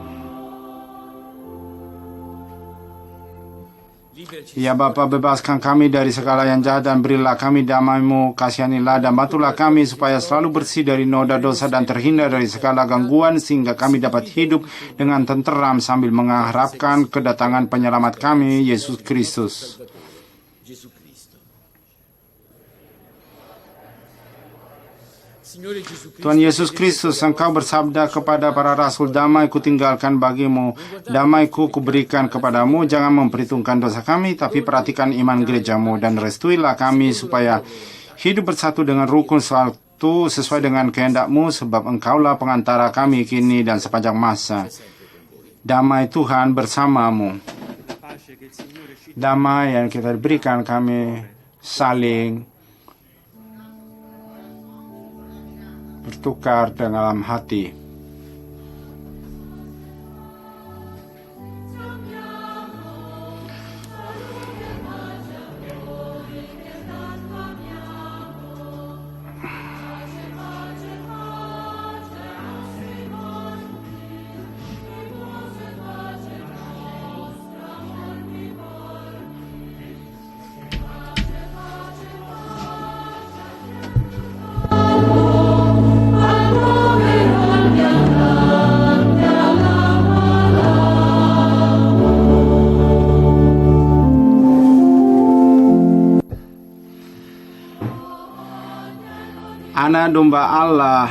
[SPEAKER 2] Ya Bapa, bebaskan kami dari segala yang jahat dan berilah kami damai-Mu, kasihanilah dan bantulah kami supaya selalu bersih dari noda dosa dan terhindar dari segala gangguan, sehingga kami dapat hidup dengan tenteram sambil mengharapkan kedatangan penyelamat kami, Yesus Kristus. Tuhan Yesus Kristus, Engkau bersabda kepada para rasul, damai kutinggalkan bagimu, damai-Ku kuberikan kepadamu, jangan memperhitungkan dosa kami, tapi perhatikan iman gerejamu, dan restuilah kami supaya hidup bersatu dengan rukun satu sesuai dengan kehendak-Mu, sebab Engkaulah pengantara kami kini dan sepanjang masa. Damai Tuhan bersamamu. Damai yang kita berikan kami saling bertukar dalam hati. Anak domba Allah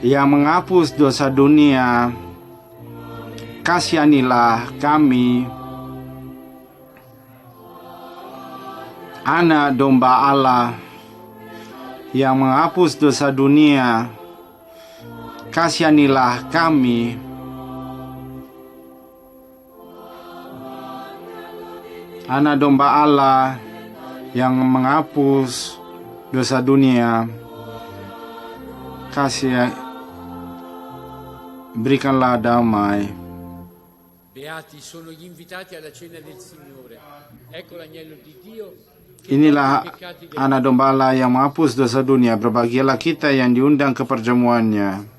[SPEAKER 2] yang menghapus dosa dunia, kasihanilah kami. Anak domba Allah yang menghapus dosa dunia, kasihanilah kami. Anak domba Allah yang menghapus dosa dunia, kasih, berikanlah damai.
[SPEAKER 1] Beati sono gli invitati alla cena del Signore. Ecco l'agnello di Dio.
[SPEAKER 2] Inilah anak domba Allah yang menghapus dosa dunia. Berbahagialah kita yang diundang ke perjamuannya.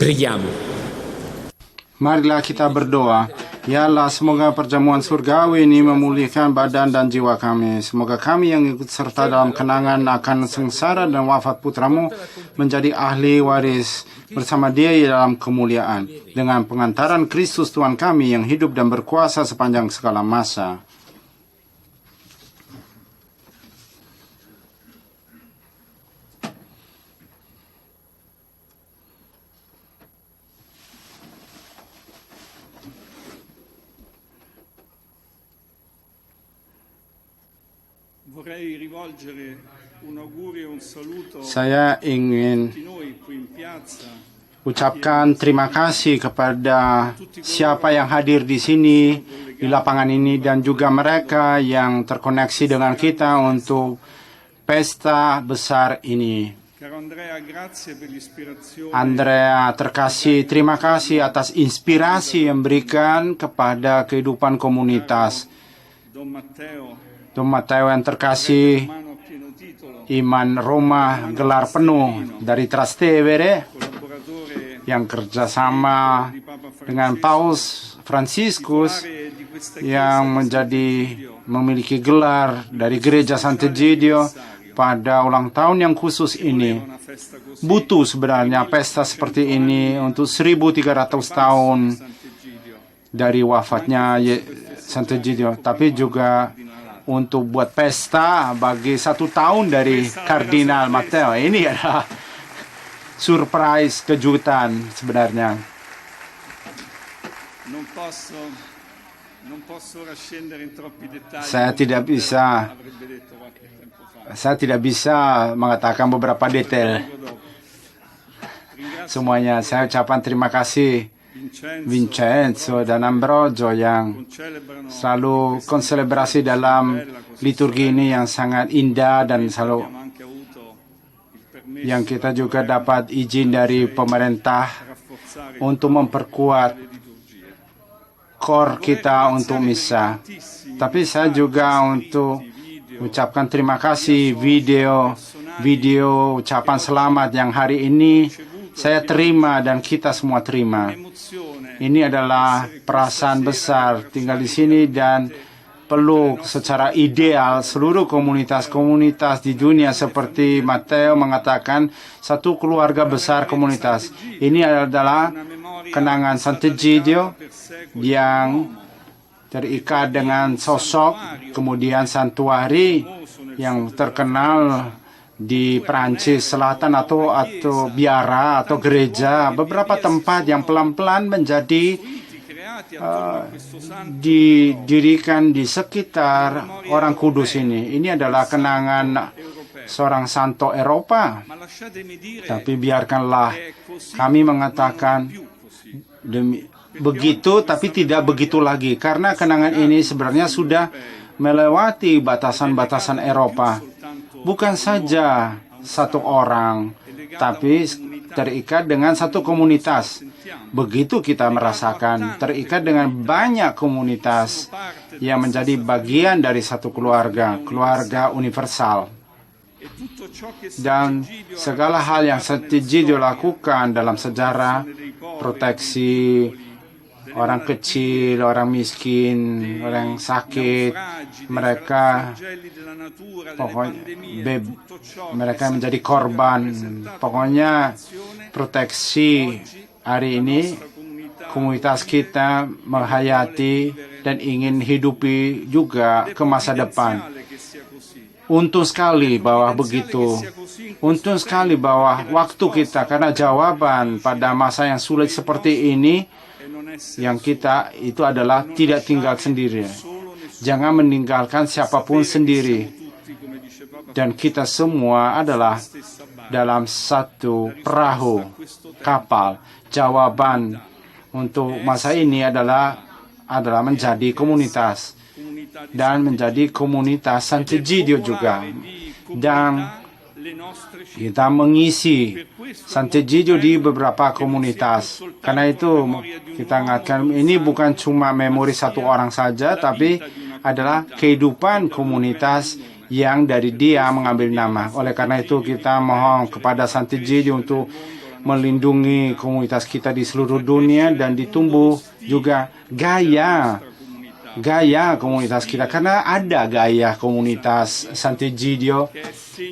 [SPEAKER 1] Preghiamo.
[SPEAKER 2] Marilah kita berdoa. Ya Allah, semoga perjamuan surgawi ini memulihkan badan dan jiwa kami. Semoga kami yang ikut serta dalam kenangan akan sengsara dan wafat putramu menjadi ahli waris bersama dia dalam kemuliaan. Dengan pengantaran Kristus Tuhan kami yang hidup dan berkuasa sepanjang segala masa. Saya ingin ucapkan terima kasih kepada siapa yang hadir di sini, di lapangan ini, dan juga mereka yang terkoneksi dengan kita untuk pesta besar ini. Andrea terkasih, terima kasih atas inspirasi yang berikan kepada kehidupan komunitas. Don Matteo yang terkasih, Iman Roma gelar penuh dari Trastevere yang kerjasama dengan Paus Franciscus yang memiliki gelar dari Gereja Sant'Egidio pada ulang tahun yang khusus ini. Butuh sebenarnya pesta seperti ini untuk 1300 tahun dari wafatnya Sant'Egidio, tapi juga untuk buat pesta bagi 1 tahun dari Kardinal Matteo. Ini adalah surprise, kejutan sebenarnya. Saya tidak bisa mengatakan beberapa detail semuanya. Saya ucapkan terima kasih Vincenzo dan Ambrogio yang selalu konselebrasi dalam liturgi ini yang sangat indah, dan selalu yang kita juga dapat izin dari pemerintah untuk memperkuat core kita untuk misa. Tapi saya juga untuk ucapkan terima kasih video ucapan selamat yang hari ini saya terima dan kita semua terima. Ini adalah perasaan besar tinggal di sini dan peluk secara ideal seluruh komunitas-komunitas di dunia seperti Matteo mengatakan satu keluarga besar komunitas. Ini adalah kenangan Sant'Egidio yang terikat dengan sosok, kemudian santuari yang terkenal di Perancis Selatan atau biara atau gereja, beberapa tempat yang pelan-pelan menjadi didirikan di sekitar orang kudus ini. Ini adalah kenangan seorang santo Eropa. Tapi biarkanlah kami mengatakan begitu, tapi tidak begitu lagi. Karena kenangan ini sebenarnya sudah melewati batasan-batasan Eropa. Bukan saja satu orang, tapi terikat dengan satu komunitas. Begitu kita merasakan, terikat dengan banyak komunitas yang menjadi bagian dari satu keluarga universal. Dan segala hal yang Sant'Egidio lakukan dalam sejarah, proteksi orang kecil, orang miskin, orang sakit, mereka menjadi korban. Pokoknya proteksi hari ini komunitas kita menghayati dan ingin hidupi juga ke masa depan. Untung sekali bahwa begitu. Untung sekali bahwa waktu kita, karena jawaban pada masa yang sulit seperti ini yang kita itu adalah tidak tinggal sendiri. Jangan meninggalkan siapapun sendiri. Dan kita semua adalah dalam satu perahu, kapal. Jawaban untuk masa ini adalah menjadi komunitas. Dan menjadi komunitas Sant'Egidio juga. Dan kita mengisi Sant'Egidio di beberapa komunitas. Karena itu kita ingatkan ini bukan cuma memori satu orang saja, tapi adalah kehidupan komunitas yang dari dia mengambil nama. Oleh karena itu kita mohon kepada Sant'Egidio untuk melindungi komunitas kita di seluruh dunia dan ditumbuh juga gaya komunitas kita, karena ada gaya komunitas Sant'Egidio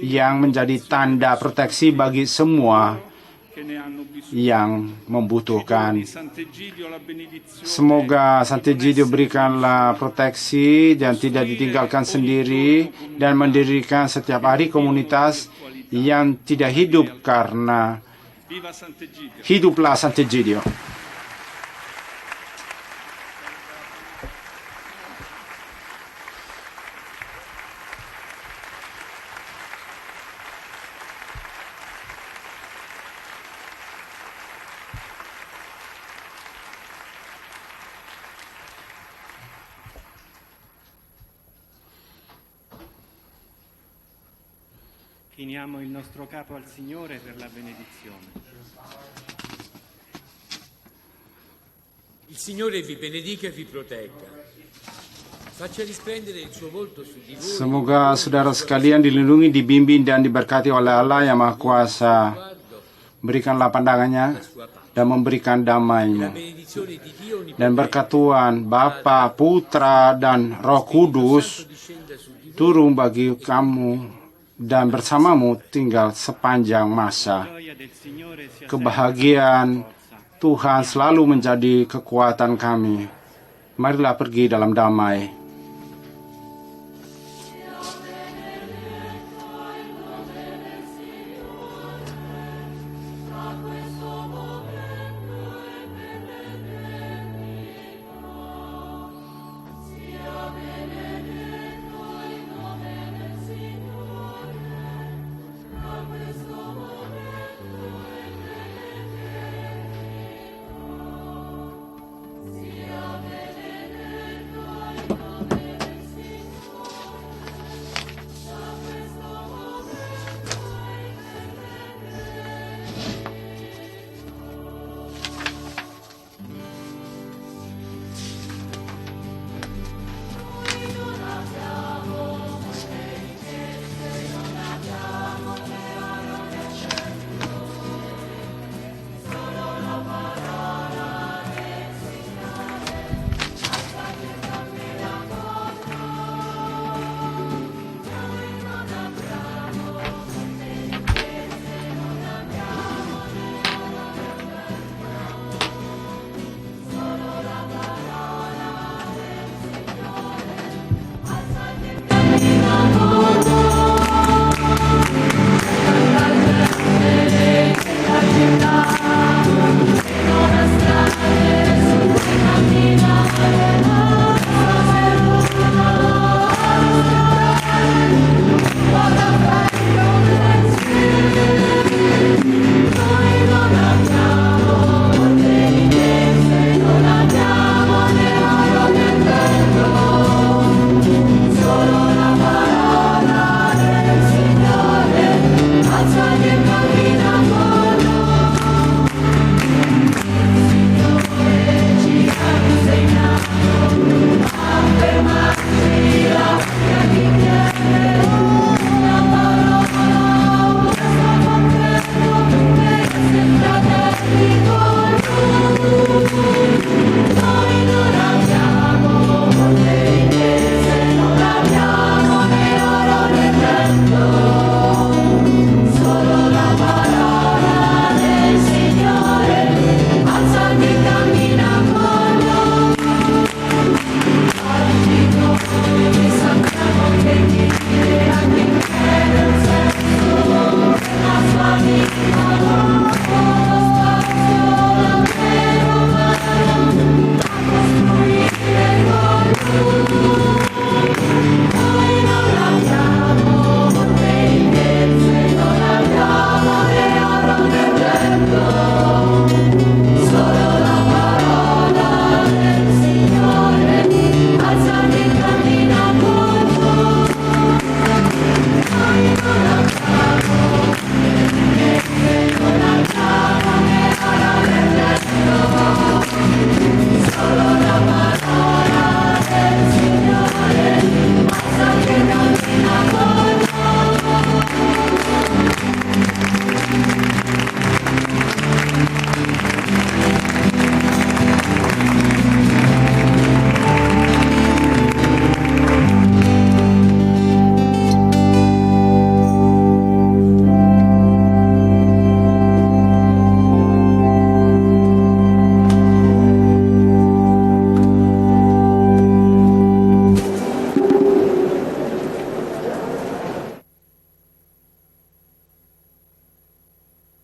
[SPEAKER 2] yang menjadi tanda proteksi bagi semua yang membutuhkan. Semoga Sant'Egidio berikanlah proteksi dan tidak ditinggalkan sendiri, dan mendirikan setiap hari komunitas yang tidak hidup karena hiduplah Sant'Egidio.
[SPEAKER 3] Chiniamo il nostro capo al Signore per la benedizione.
[SPEAKER 1] Il Signore vi benedica e vi protegga. Faccia risplendere il suo volto su di voi.
[SPEAKER 2] Semoga saudara sekalian dilindungi, dibimbing, dan diberkati oleh Allah yang Maha Kuasa. Berikanlah pandangannya dan memberikan damai-Mu. Dan berkat Tuhan, Bapa, Putra, dan Roh Kudus turun bagi kamu dan bersamamu tinggal sepanjang masa. Kebahagiaan Tuhan selalu menjadi kekuatan kami. Marilah pergi dalam damai.